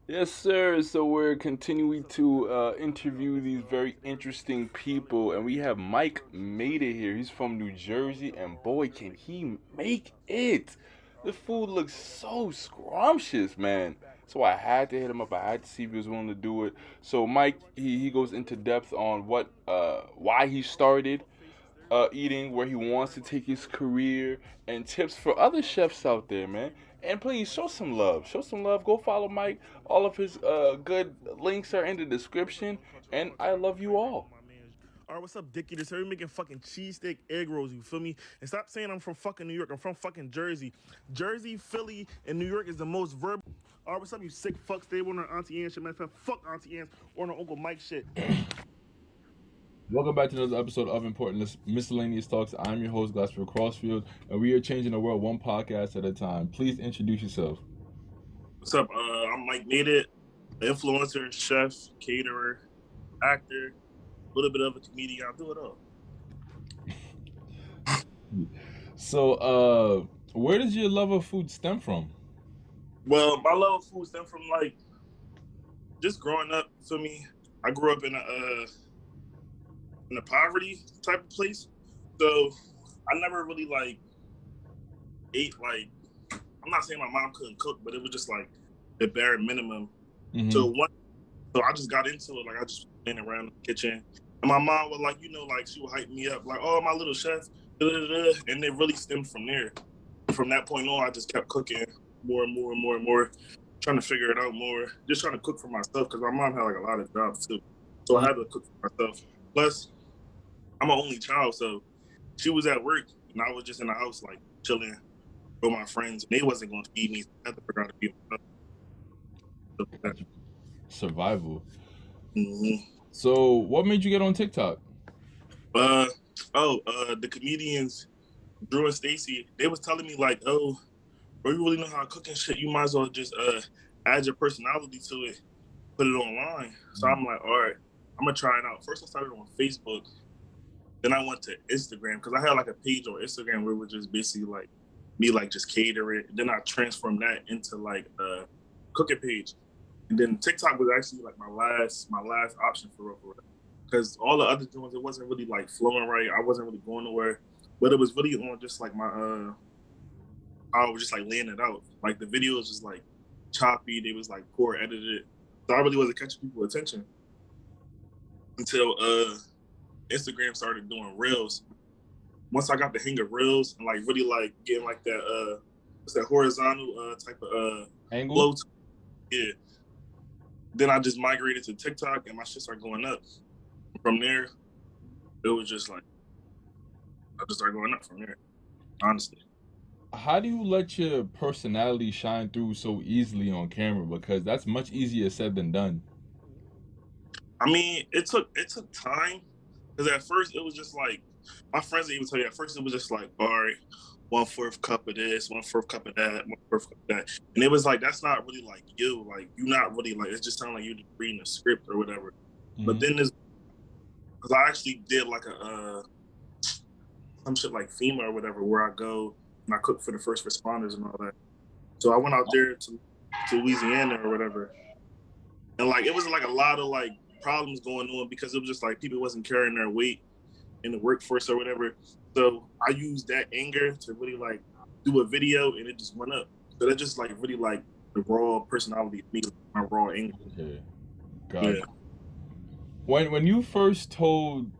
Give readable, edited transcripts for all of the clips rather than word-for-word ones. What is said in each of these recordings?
Yes, sir. So we're continuing to interview these very interesting people, and we have Mike Made It here. He's from New Jersey, and boy, can he make it! The food looks so scrumptious, man. So I had to hit him up. I had to see if he was willing to do it. So Mike, he goes into depth on why he started eating, where he wants to take his career, and tips for other chefs out there, man. And please show some love. Show some love. Go follow Mike. All of his good links are in the description. And I love you all. All right, what's up, Dickie? This here making fucking cheesesteak egg rolls, you feel me? And stop saying I'm from fucking New York. I'm from fucking Jersey. Jersey, Philly, and New York is the most verbal. All right, what's up, you sick fucks? They want our Auntie Ann shit. Matter of fact, fuck Auntie Ann or no Uncle Mike shit. Welcome back to another episode of Important Miscellaneous Talks. I'm your host, Glasper Crossfield, and we are changing the world one podcast at a time. Please introduce yourself. What's up? I'm MikeMadeIt, influencer, chef, caterer, actor, a little bit of a comedian. I'll do it all. So, where does your love of food stem from? Well, my love of food stemmed from like just growing up. For me, I grew up in a poverty type of place, so I never really like ate like. I'm not saying my mom couldn't cook, but it was just like the bare minimum. Mm-hmm. So I just got into it. Like I just went around the kitchen, and my mom would like like she would hype me up, like, "Oh, my little chef," and it really stemmed from there. From that point on, I just kept cooking more and more and more and more, trying to figure it out more, just trying to cook for myself because my mom had like a lot of jobs too, so I had to cook for myself. Plus, I'm an only child, so she was at work and I was just in the house like chilling with my friends. And they wasn't going to feed me, so I had to figure out how to feed myself. Survival. Mm-hmm. So, what made you get on TikTok? The comedians Drew and Stacy, they was telling me like, "Oh, bro, you really know how to cook and shit. You might as well just add your personality to it, put it online." So I'm like, "All right, I'm gonna try it out." First, I started on Facebook. Then I went to Instagram because I had like a page on Instagram where it was just basically like me like just catering. Then I transformed that into like a cooking page. And then TikTok was actually like my last option for real. Because all the other ones, it wasn't really like flowing right. I wasn't really going nowhere. But it was really on just like my I was just like laying it out. Like the video was just like choppy, they was like poor edited. So I really wasn't catching people's attention until Instagram started doing reels. Once I got the hang of reels and like really like getting like that what's that horizontal type of Angle? flow, yeah. Then I just migrated to TikTok and my shit started going up. From there, it was just like I just started going up from there. Honestly. How do you let your personality shine through so easily on camera? Because that's much easier said than done. I mean, it took time because at first it was just like my friends even tell you. At first it was just like, all right, 1/4 cup of this, 1/4 cup of that, 1/4 cup of that, and it was like that's not really like you. Like you're not really like it just sounds like you're reading a script or whatever. Mm-hmm. But then this, because I actually did like a some shit like FEMA or whatever where I go and I cook for the first responders and all that. So I went out there to Louisiana or whatever, and like it was like a lot of like problems going on because it was just like people wasn't carrying their weight in the workforce or whatever. So I used that anger to really like do a video and it just went up. So that just like really like the raw personality of me, my raw anger. Okay. Got it. When you first told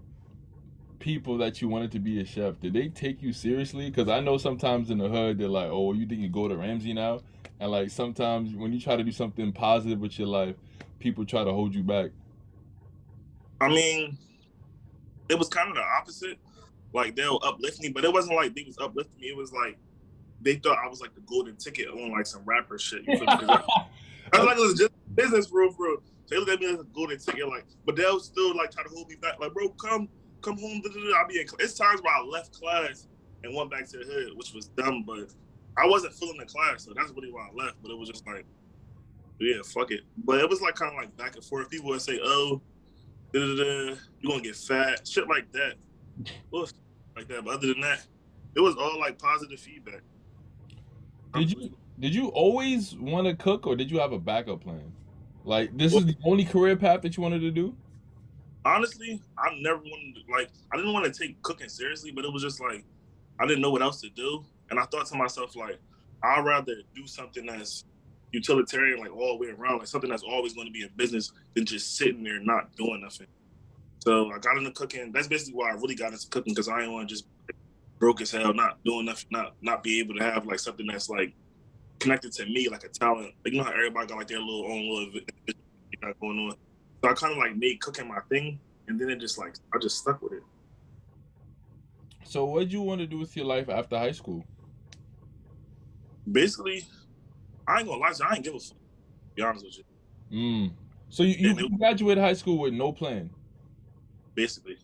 people that you wanted to be a chef, did they take you seriously? Because I know sometimes in the hood they're like, "Oh, you think you go to Ramsey now?" And like sometimes when you try to do something positive with your life, people try to hold you back. I mean, it was kind of the opposite. Like they'll uplift me, but it wasn't like they was uplifting me. It was like they thought I was like the golden ticket on like some rapper shit. You feel me? I was like, it was just business, bro. So they look at me as a golden ticket, like, but they'll still like try to hold me back, like, bro, come home. I'll be in. It's times where I left class and went back to the hood, which was dumb, but I wasn't feeling the class, so that's really why I left. But it was just like, yeah, fuck it. But it was like kind of like back and forth. People would say, "Oh, you're gonna get fat," shit like that. Like that. But other than that, it was all like positive feedback. Did you always want to cook, or did you have a backup plan? Like, this Well, is the only career path that you wanted to do? honestly, I never wanted to, like, I didn't want to take cooking seriously, but it was just like I didn't know what else to do, and I thought to myself like, I'd rather do something that's utilitarian, like all the way around, like something that's always going to be in business than just sitting there not doing nothing. So I got into cooking. That's basically why I really got into cooking, because I didn't want to just broke as hell, not doing nothing, not be able to have like something that's like connected to me, like a talent. Like, you know how everybody got like their little own little vision they got going on. So I kind of like made cooking my thing, and then it just like I just stuck with it. So what did you want to do with your life after high school? Basically, I ain't gonna lie to you, I ain't give a fuck. To be honest with you. Mm. So you And it, graduated high school with no plan? basically,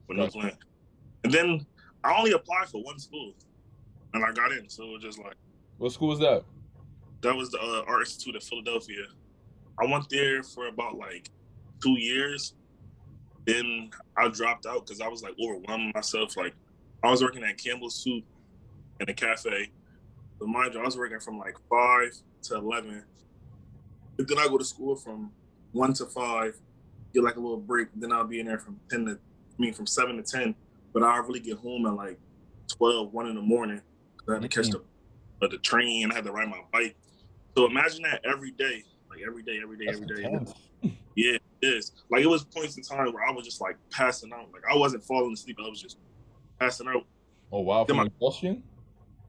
with no Gotcha. plan. And then I only applied for one school, and I got in. So it was just like What school was that? that was the Art Institute of Philadelphia. I went there for about like 2 years. Then I dropped out because I was like overwhelming myself. Like I was working at Campbell's Soup in a cafe. But mind you, I was working from like 5 to 11. But then I go to school from 1 to 5, get like a little break. Then I'll be in there from from 7 to 10. But I really get home at like 12, 1 in the morning. I had to catch the train. I had to ride my bike. So imagine that every day, like every day, every day, That's every day. intense. Yeah, it is. Like it was points in time where I was just like passing out. Like I wasn't falling asleep. I was just passing out. Oh wow, Then from exhaustion?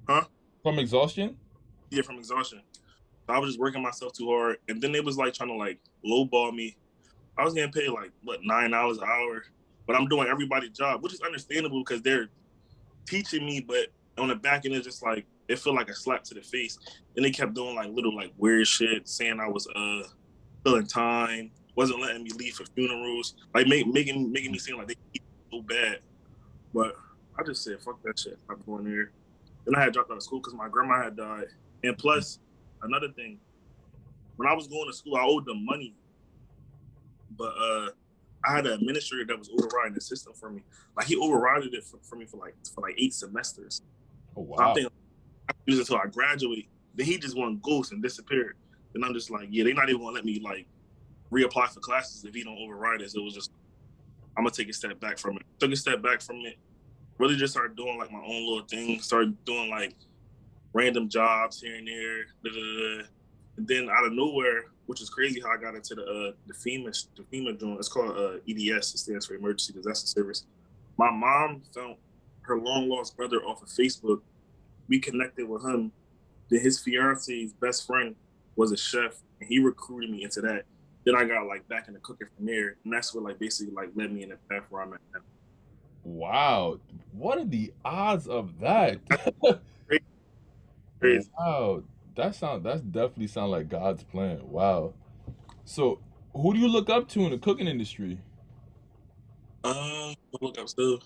huh? From exhaustion? Yeah, from exhaustion. I was just working myself too hard. And then they was like trying to like lowball me. I was getting paid like what, $9 an hour, but I'm doing everybody's job, which is understandable because they're teaching me, but on the back end it's just like it felt like a slap to the face. And they kept doing like little like weird shit, saying I was filling time, wasn't letting me leave for funerals, like making me seem like they keep so bad. But I just said fuck that shit. I'm going there. Then I had dropped out of school because my grandma had died. And plus, another thing, when I was going to school, I owed them money, but I had an administrator that was overriding the system for me. Like he overrided it for me for like 8 semesters. Oh So I'm wow. thinking I can use it until I graduate. Then he just went ghost and disappeared. Then I'm just like, yeah, they're not even gonna let me like reapply for classes if he don't override it. So it was just I'm gonna take a step back from it. Took a step back from it. Really just started doing like my own little thing. Started doing like random jobs here and there. Da, da, da. And then out of nowhere, which is crazy how I got into the FEMA joint. It's called EDS. It stands for Emergency Disaster Service. My mom found her long lost brother off of Facebook. We connected with him. Then his fiance's best friend was a chef, and he recruited me into that. Then I got like back into cooking from there, and that's what like basically like led me in the path where I'm at now. Wow. What are the odds of that? Crazy, crazy. Wow. That definitely sound like God's plan. Wow. So who do you look up to in the cooking industry? Look up still.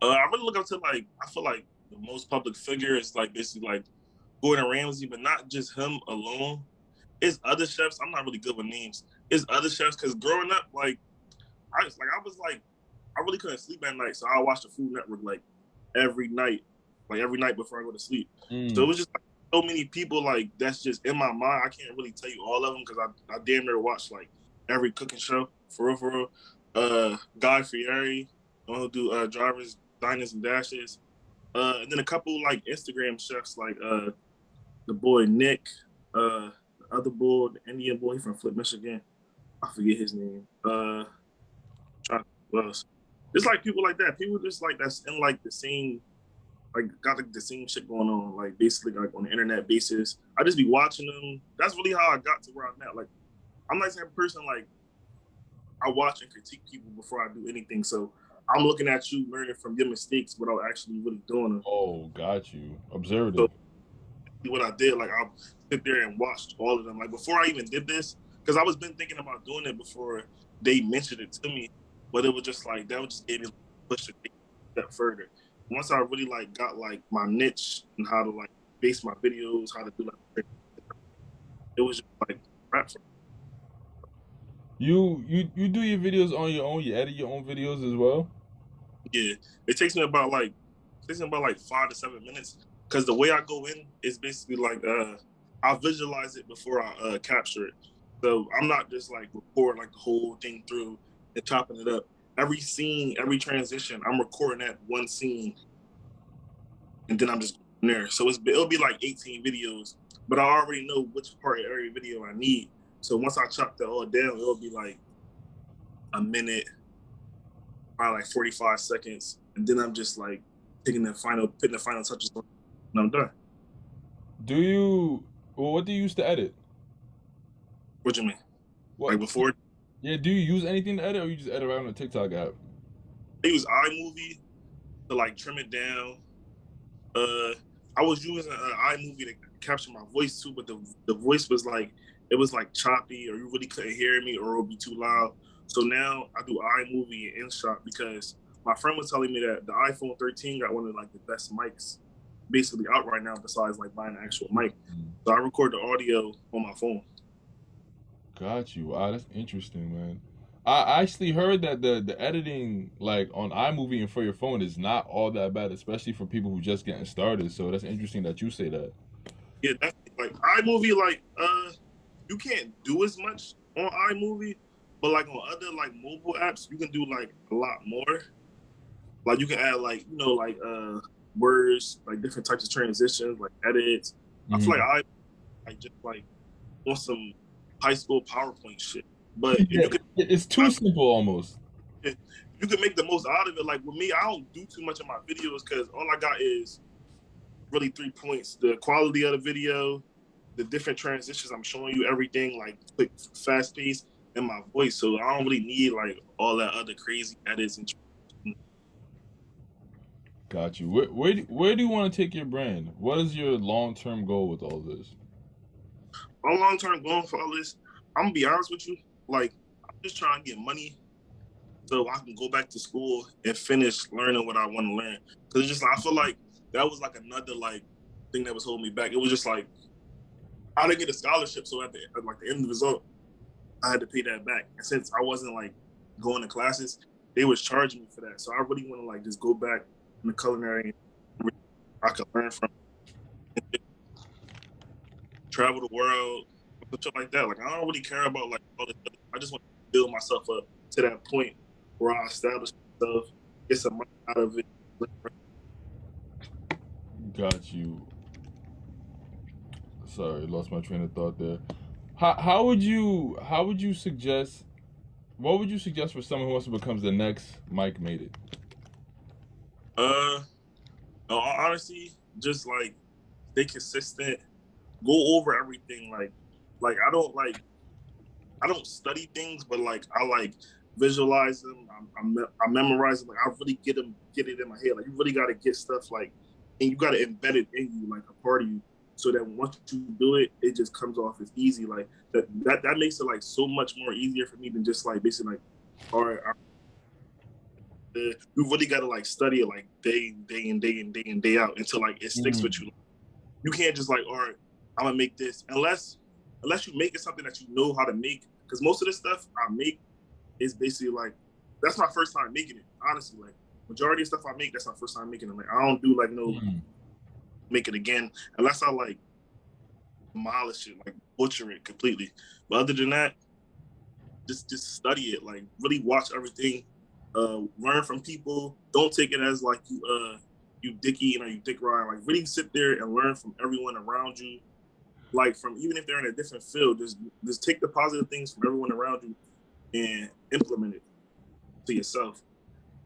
I really look up to like I feel like the most public figure is like basically like Gordon Ramsay, but not just him alone. It's other chefs. I'm not really good with names. It's other chefs because growing up, like I really couldn't sleep at night, so I watched the Food Network every night, like every night before I go to sleep. So it was just like, so many people like that's just in my mind. I can't really tell you all of them because I damn near watch like every cooking show for real, for real. Guy Fieri, the one who do drivers, diners and dashes. And then a couple like Instagram chefs like the boy Nick, the other boy, the Indian boy from Flip, Michigan. I forget his name. Trying what else? It's like people like that. People just like that's in like the same, like got like the same shit going on, like basically like on the internet basis. I just be watching them. That's really how I got to where I'm at. Like I'm not the type of person like I watch and critique people before I do anything. So I'm looking at you, learning from your mistakes without actually really doing them. Oh, got you. So Observative. what I did, like I'll sit there and watch all of them. Like before I even did this, because I was been thinking about doing it before they mentioned it to me, but it was just like that would just give me a push to take a step further. Once I really like got like my niche and how to like base my videos, how to do like it was just like rap. You do your videos on your own. You edit your own videos as well. Yeah, it takes me about like 5 to 7 minutes because the way I go in is basically like I visualize it before I capture it. So I'm not just like record like the whole thing through and chopping it up. Every scene, every transition, I'm recording that one scene, and then I'm just going there. So it'll be like 18 videos, but I already know which part of every video I need. So once I chop that all down, it'll be like a minute, probably like 45 seconds, and then I'm just like putting the final touches on, and I'm done. What do you use to edit? What you mean? What? Like before, Yeah, do you use anything to edit, or you just edit around the TikTok app? I use iMovie to like trim it down. I was using iMovie to capture my voice too, but the voice was like, it was like choppy, or you really couldn't hear me, or it would be too loud. So now I do iMovie and InShot because my friend was telling me that the iPhone 13 got one of like the best mics basically out right now, besides like buying an actual mic. So I record the audio on my phone. Got you. Wow, that's interesting, man. I actually heard that the editing like on iMovie and for your phone is not all that bad, especially for people who just getting started. So that's interesting that you say that. Yeah, that's like iMovie. Like, you can't do as much on iMovie, but like on other like mobile apps, you can do like a lot more. Like you can add like like words, like different types of transitions, like edits. I feel like I just like want some high school PowerPoint shit. But if Yeah, you could, it's too simple almost. you could make the most out of it. Like with me, I don't do too much of my videos because all I got is really 3 points: the quality of the video, the different transitions. I'm showing you everything like quick, fast pace, and my voice. So I don't really need like all that other crazy edits and. Got you. Where do you want to take your brand? What is your long term goal with all this? My long term goal for all this, I'm gonna be honest with you. Like, I'm just trying to get money so I can go back to school and finish learning what I want to learn. Cause it's just like, I feel like that was like another like thing that was holding me back. It was just like I didn't get a scholarship, so at the end of the result, I had to pay that back. And since I wasn't like going to classes, they was charging me for that. So I really want to like just go back in the culinary I could learn from, travel the world, stuff like that. Like I don't really care about like all this other. I just want to build myself up to that point where I establish myself, get some money out of it. Got you. Sorry, lost my train of thought there. How would you suggest, what would you suggest for someone who wants to become the next Mike Made It? No, honestly, just like stay consistent, go over everything. Like I don't study things, but like I like visualize them. I memorize them. Like I really get it in my head. Like you really got to get stuff like, and you got to embed it in you, like a part of you, so that once you do it, it just comes off as easy. Like that makes it like so much more easier for me than just like basically like, all right, you really got to like study it like day out until like it sticks with you. You can't just like, all right, I'm gonna make this unless you make it something that you know how to make. Because most of the stuff I make is basically like that's my first time making it. Honestly, like majority of stuff I make, that's my first time making it. Like I don't do like no make it again unless I like demolish it, like butcher it completely. But other than that, just study it. Like really watch everything. Learn from people. Don't take it as like you dick eating or you dick riding. Like really sit there and learn from everyone around you. Like from even if they're in a different field, just take the positive things from everyone around you and implement it to yourself.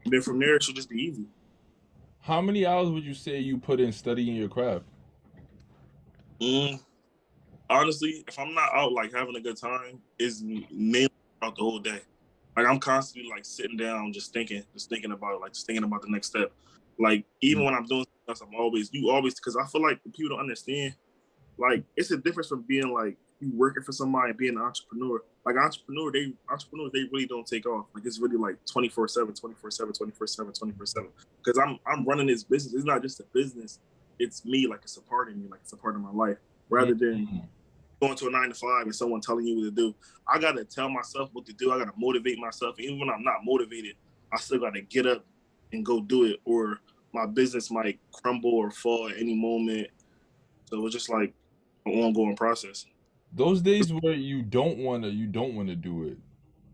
And then from there, it should just be easy. How many hours would you say you put in studying your craft? Mm, honestly, if I'm not out like having a good time, is mainly throughout the whole day. Like I'm constantly like sitting down, just thinking about it, like just thinking about the next step. Like even when I'm doing stuff, you always because I feel like people don't understand. Like it's a difference from being like you working for somebody and being an entrepreneur. Like entrepreneurs, they really don't take off. Like it's really like 24/7, 24/7, 24/7, 24/7. Because I'm running this business. It's not just a business. It's me. Like it's a part of me. Like it's a part of my life. Rather than going to a 9 to 5 and someone telling you what to do. I gotta tell myself what to do. I gotta motivate myself. Even when I'm not motivated, I still gotta get up and go do it. Or my business might crumble or fall at any moment. So it's just like an ongoing process. Those days where you don't wanna do it.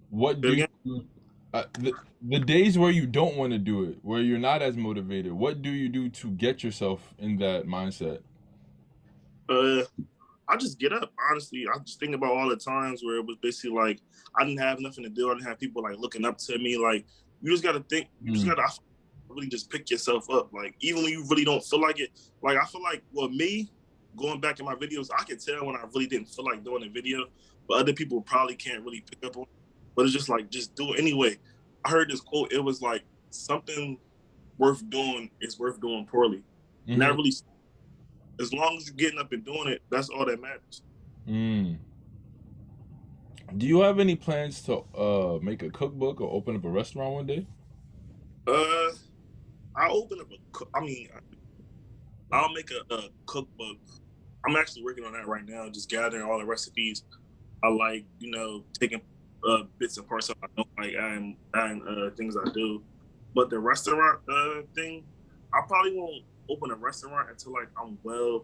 What Say it do again. you, the days where you don't want to do it, where you're not as motivated? What do you do to get yourself in that mindset? Uh, I just get up. Honestly, I just think about all the times where it was basically like I didn't have nothing to do. I didn't have people like looking up to me. Like you just got to think. You just got to really just pick yourself up. Like even when you really don't feel like it. Like I feel like, well, me going back in my videos, I can tell when I really didn't feel like doing a video, but other people probably can't really pick up on it. But it's just like just do it anyway. I heard this quote. It was like something worth doing is worth doing poorly. And that Mm-hmm. really, as long as you're getting up and doing it, that's all that matters. Mm. Do you have any plans to make a cookbook or open up a restaurant one day? Uh, I open up I mean, I'll make a cookbook. I'm actually working on that right now, just gathering all the recipes. I like, taking bits and parts of I don't like adding things I do. But the restaurant thing, I probably won't open a restaurant until like I'm well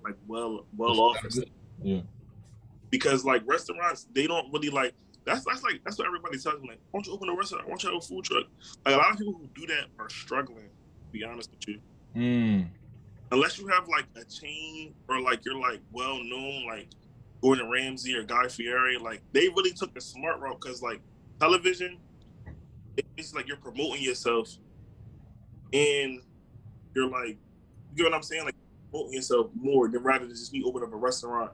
off and stuff. Yeah. Because like restaurants, they don't really like that's what everybody tells me. Like, why don't you open a restaurant? Why don't you have a food truck? Like a lot of people who do that are struggling, to be honest with you. Mm. Unless you have like a chain or like you're like well known, like Gordon Ramsay or Guy Fieri, like they really took the smart route because like television, it's like you're promoting yourself and you're like, you know what I'm saying? Like promoting yourself more than rather than just me open up a restaurant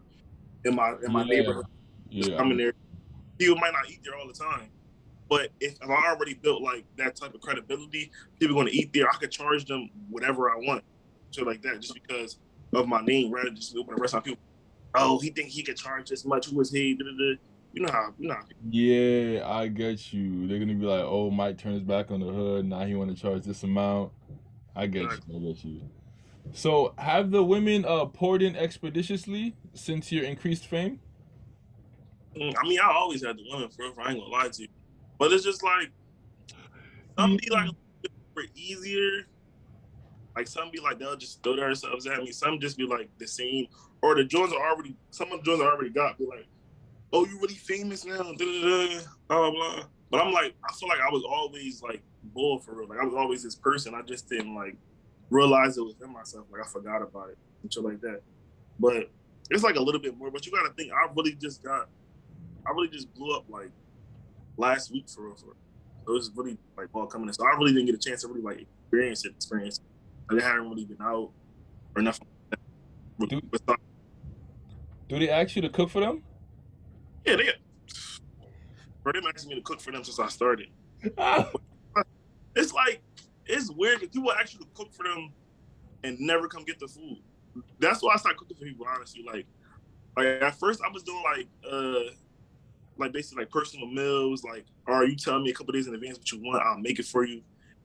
in my Yeah. neighborhood. Just Yeah. coming there. People might not eat there all the time. But if I already built like that type of credibility, people are going to eat there. I could charge them whatever I want, shit like that, just because of my name, rather than just open a restaurant. People, oh, he think he could charge this much. Who is he? Da-da-da. You know how. Yeah, I get you. They're gonna be like, "Oh, Mike turned his back on the hood. Now he want to charge this amount." I get Like, you. I get you. So, have the women poured in expeditiously since your increased fame? I mean, I always had the women forever. I ain't gonna lie to you, but it's just like some be like a little bit easier. Like some be like they'll just throw themselves at me. Some just be like the same, or the joints are already. Some of the joints are already got. Be like, oh, you really famous now, da-da-da, blah, blah, blah. But I'm like, I feel like I was always like bull for real. Like I was always this person. I just didn't like realize it within myself. Like I forgot about it and shit like that. But it's like a little bit more. But you got to think, I really just blew up like last week for real. For real. So it's really like all coming in. So I really didn't get a chance to really like experience. Like, I haven't really been out or nothing like Do that. do they ask you to cook for them? Yeah, they've asking me to cook for them since I started. It's like it's weird because people actually cook for them and never come get the food. That's why I started cooking for people. Honestly, like at first I was doing like basically like personal meals. Like, all right, you tell me a couple days in advance what you want, I'll make it for you.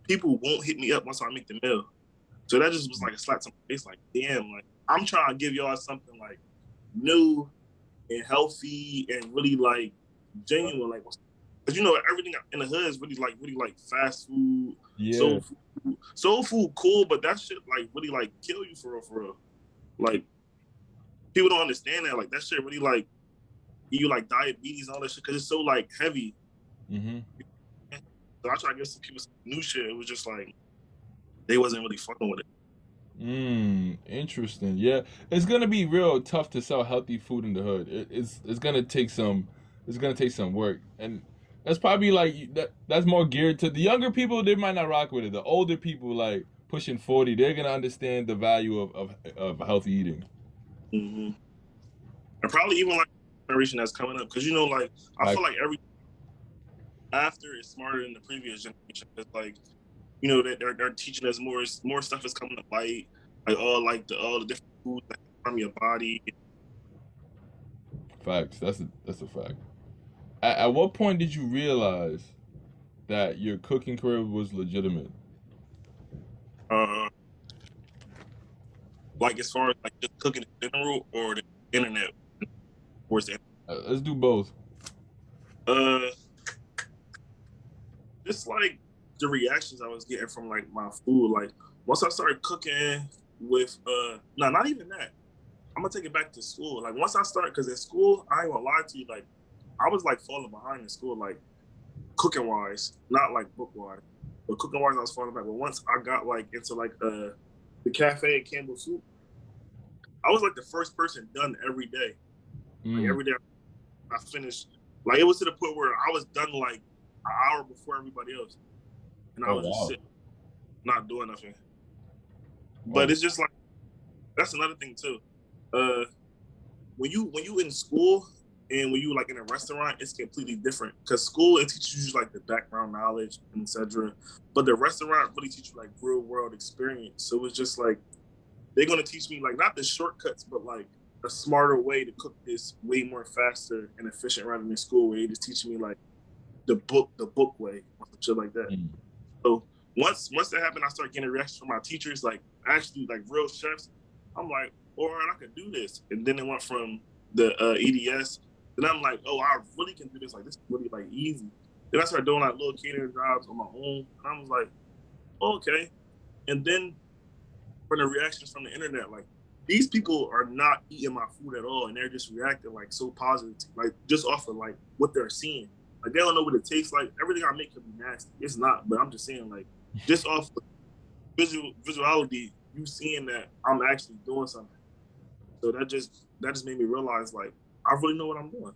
People won't hit me up once I make the meal. So that just was like a slap to my face. Like, damn, like I'm trying to give y'all something like new and healthy and really like genuine. Like, because everything in the hood is really like fast food, Yeah. soul food cool, but that shit like really like kill you for real, for real. Like people don't understand that. Like that shit really like give you like diabetes and all that shit because it's so like heavy. Mm-hmm. So I try to give some people some new shit. It was just like they wasn't really fucking with it. Interesting. Yeah, it's gonna be real tough to sell healthy food in the hood. It's gonna take some work, and that's probably like that's more geared to the younger people. They might not rock with it. The older people, like pushing 40, they're gonna understand the value of healthy eating. Mm-hmm. And probably even like generation that's coming up because like I Like, feel like every after is smarter than the previous generation. It's like that they're teaching us more stuff is coming to light, like all the different foods that harm your body. facts. That's a fact. At what point did you realize that your cooking career was legitimate? Uh, like as far as like just cooking in general or the internet, towards the Let's do both. uh, just like the reactions I was getting from like my food. Like once I started cooking with no, not even that. I'm gonna take it back to school. Like once I started, because at school, I ain't gonna lie to you, like I was like falling behind in school, like cooking wise, not like book wise, but cooking wise, I was falling back. But once I got like into like the cafe at Campbell Soup, I was like the first person done every day. Like every day I finished. Like it was to the point where I was done like an hour before everybody else, and I was just sitting, not doing nothing. But it's just like that's another thing too. When you in school and when you like in a restaurant, it's completely different. Because school it teaches you like the background knowledge and etc. But the restaurant really teaches you like real world experience. So it's just like they're gonna teach me like not the shortcuts, but like a smarter way to cook this way more faster and efficient rather than school where they just teaching me like the book way or shit like that. So once that happened, I started getting reactions from my teachers, like actually like real chefs. I'm like, all right, I could do this. And then it went from the EDS. Then I'm like, oh, I really can do this. Like this is really like easy. Then I started doing like little catering jobs on my own. And I was like, okay. And then from the reactions from the internet, like these people are not eating my food at all, and they're just reacting like so positive, like just off of like what they're seeing. Like they don't know what it tastes like. Everything I make can be nasty. It's not, but I'm just saying like just off visuality, you seeing that I'm actually doing something. So that just made me realize like I really know what I'm doing.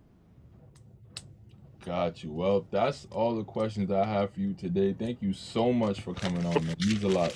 Got you. Well, that's all the questions I have for you today. Thank you so much for coming on, man. It means a lot.